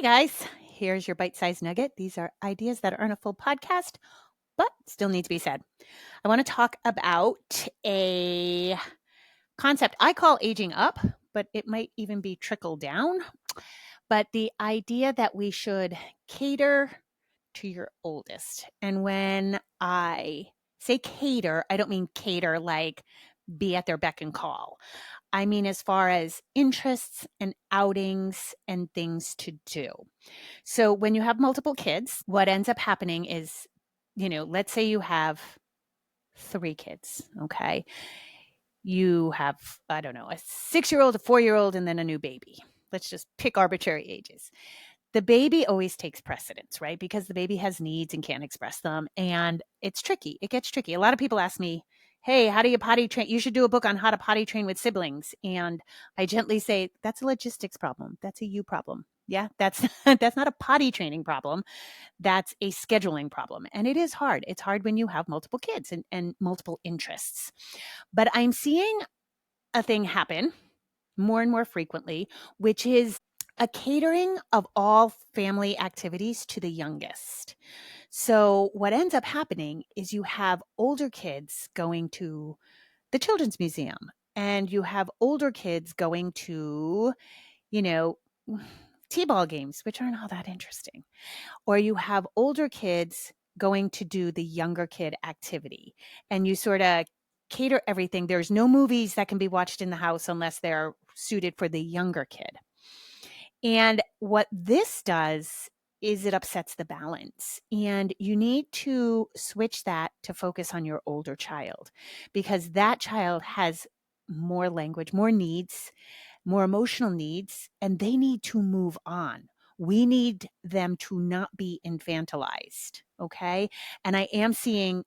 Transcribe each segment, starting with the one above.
Hey guys, here's your bite-sized nugget. These are ideas that aren't a full podcast, but still need to be said. I want to talk about a concept I call aging up, but it might even be trickle down. But the idea that we should cater to your oldest. And when I say cater, I don't mean cater like be at their beck and call. I mean, as far as interests and outings and things to do. So when you have multiple kids, what ends up happening is, let's say you have 3 kids, okay? You have, I don't know, a 6-year-old, a 4-year-old, and then a new baby. Let's just pick arbitrary ages. The baby always takes precedence, right? Because the baby has needs and can't express them. And it's tricky. It gets tricky. A lot of people ask me, hey, how do you potty train? You should do a book on how to potty train with siblings. And I gently say, that's a logistics problem. That's a you problem. Yeah, that's that's not a potty training problem. That's a scheduling problem. And it is hard. It's hard when you have multiple kids and multiple interests. But I'm seeing a thing happen more and more frequently, which is a catering of all family activities to the youngest. So what ends up happening is you have older kids going to the Children's Museum, and you have older kids going to, you know, T-ball games, which aren't all that interesting. Or you have older kids going to do the younger kid activity, and you sort of cater everything. There's no movies that can be watched in the house unless they're suited for the younger kid. And what this does is it upsets the balance. And you need to switch that to focus on your older child, because that child has more language, more needs, more emotional needs, and they need to move on. We need them to not be infantilized. Okay. And I am seeing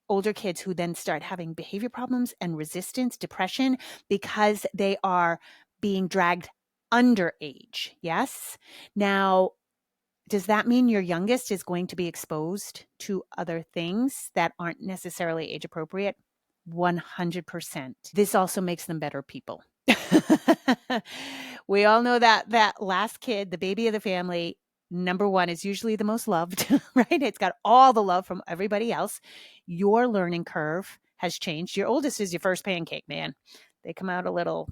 older kids who then start having behavior problems and resistance, depression, because they are being dragged underage. Yes. Now, does that mean your youngest is going to be exposed to other things that aren't necessarily age appropriate? 100%. This also makes them better people. We all know that last kid, the baby of the family, number one, is usually the most loved, right? It's got all the love from everybody else. Your learning curve has changed. Your oldest is your first pancake, man. They come out a little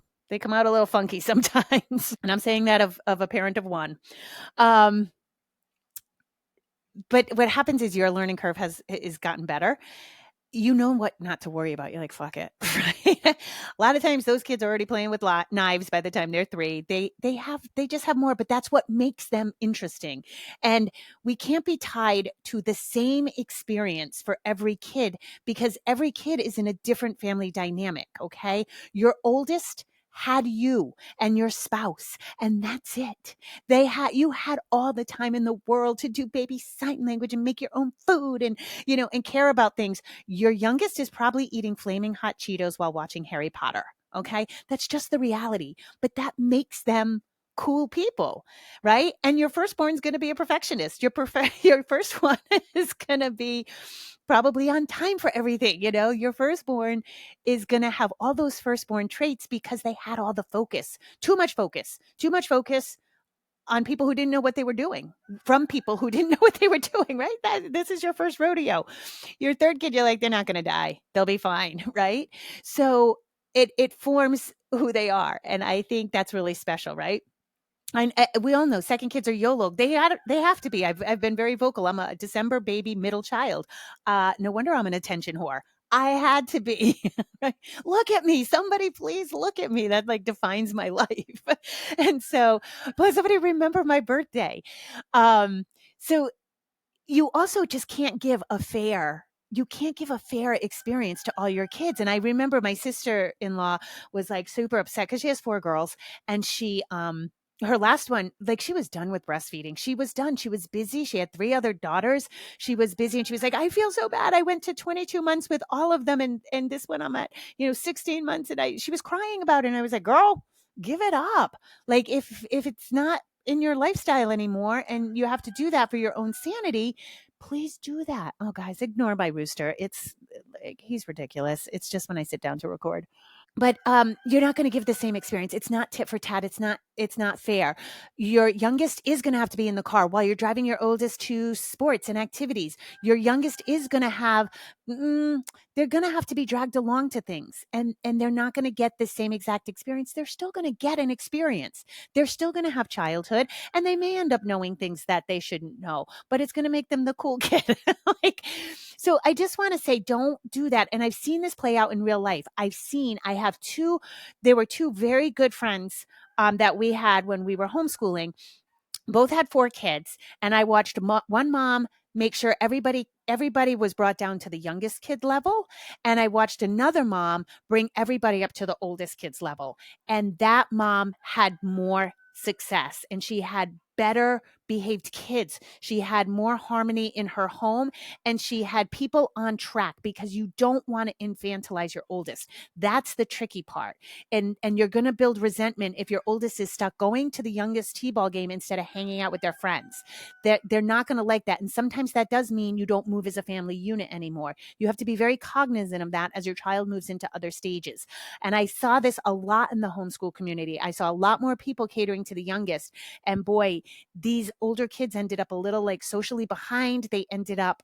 funky sometimes. And I'm saying that of a parent of one. But what happens is your learning curve has gotten better. You know what not to worry about. You're like, fuck it. Right? A lot of times those kids are already playing with knives by the time they're 3. They just have more, but that's what makes them interesting. And we can't be tied to the same experience for every kid, because every kid is in a different family dynamic. Okay. Your oldest had you and your spouse, and that's it. You had all the time in the world to do baby sign language and make your own food and, and care about things. Your youngest is probably eating flaming hot Cheetos while watching Harry Potter. Okay. That's just the reality, but that makes them cool people, right? And your firstborn's going to be a perfectionist. Your first one is going to be probably on time for everything. Your firstborn is going to have all those firstborn traits because they had all the focus, too much focus on people who didn't know what they were doing, from people who didn't know what they were doing, right? This is your first rodeo. Your third kid, you're like, they're not going to die. They'll be fine, right? So it forms who they are. And I think that's really special, right? And we all know second kids are YOLO. They have to be. I've been very vocal. I'm a December baby, middle child. No wonder I'm an attention whore. I had to be. Right? Look at me. Somebody please look at me. That like defines my life. And so, plus somebody remember my birthday. So you also just can't give a fair experience to all your kids. And I remember my sister-in-law was like super upset because she has 4 girls, and she her last one, like, she was done with breastfeeding. She was done. She was busy. She had 3 other daughters. She was busy, and she was like, I feel so bad. I went to 22 months with all of them, and this one I'm at 16 months, and she was crying about it. And I was like, girl, give it up. Like, if it's not in your lifestyle anymore and you have to do that for your own sanity, please do that. Oh, guys, ignore my rooster. It's like, he's ridiculous. It's just when I sit down to record. but you're not going to give the same experience. It's not tit for tat. It's not fair. Your youngest is going to have to be in the car while you're driving your oldest to sports and activities. Your youngest is going to have they're going to have to be dragged along to things, and they're not going to get the same exact experience. They're still going to get an experience. They're still going to have childhood, and they may end up knowing things that they shouldn't know, but it's going to make them the cool kid. Like, so I just want to say, don't do that. And I've seen this play out in real life. There were two very good friends that we had when we were homeschooling. Both had 4 kids, and I watched one mom make sure everybody was brought down to the youngest kid level, and I watched another mom bring everybody up to the oldest kid's level. And that mom had more success, and she had better behaved kids. She had more harmony in her home, and she had people on track, because you don't want to infantilize your oldest. That's the tricky part. And you're going to build resentment if your oldest is stuck going to the youngest t-ball game instead of hanging out with their friends. They're not going to like that. And sometimes that does mean you don't move as a family unit anymore. You have to be very cognizant of that as your child moves into other stages. And I saw this a lot in the homeschool community. I saw a lot more people catering to the youngest. And boy, these older kids ended up a little like socially behind. They ended up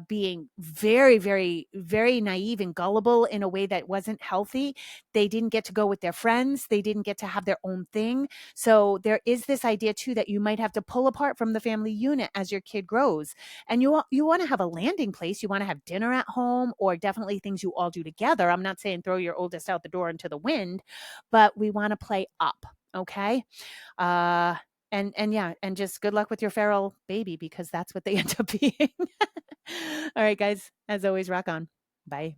being very, very, very naive and gullible in a way that wasn't healthy. They didn't get to go with their friends. They didn't get to have their own thing. So there is this idea too that you might have to pull apart from the family unit as your kid grows. And you want to have a landing place. You want to have dinner at home, or definitely things you all do together. I'm not saying throw your oldest out the door into the wind, but we want to play up. Okay. Uh, and yeah, and just good luck with your feral baby, because that's what they end up being. All right, guys, as always, rock on. Bye.